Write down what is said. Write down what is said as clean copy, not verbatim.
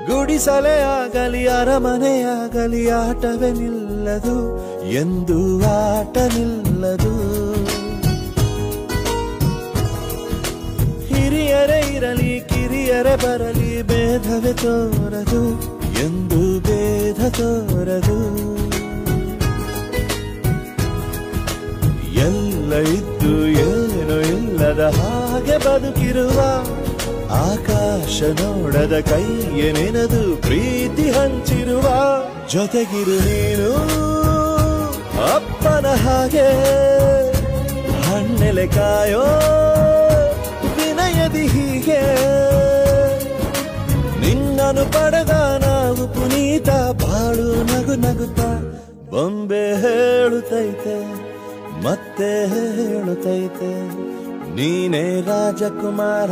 ಗುಡಿಸಲೇ ಆಗಲಿ ಅರಮನೆಯಾಗಲಿ ಆಟವೇ ನಿಲ್ಲದು ಎಂದು ಆಟ ನಿಲ್ಲದು. ಹಿರಿಯರೇ ಇರಲಿ ಕಿರಿಯರೇ ಬರಲಿ ಭೇದವೇ ತೋರದು ಎಂದು ಭೇದ ತೋರದು. ಎಲ್ಲ ಇದ್ದು ಏನೋ ಇಲ್ಲದ ಹಾಗೆ ಬದುಕಿರುವ ಆಕಾಶ ನೋಡದ ಕೈಯೇ ನೆನೆದು ಪ್ರೀತಿ ಹಂಚಿರುವ ಜೊತೆಗಿರು ನೀನು ಅಪ್ಪನ ಹಾಗೆ ಹಣ್ಣೆಲೆ ಕಾಯೋ ವಿನಯದಿ ಹೀಗೆ ನಿನ್ನನು ಪಡೆದ ನಾವು ಪುನೀತ ಬಾಳು ನಗು ನಗುತ್ತಾ ಬೊಂಬೆ ಹೇಳುತ್ತೈತೆ ಮತ್ತೆ ಹೇಳುತ್ತೈತೆ ನೀನೇ ರಾಜಕುಮಾರ.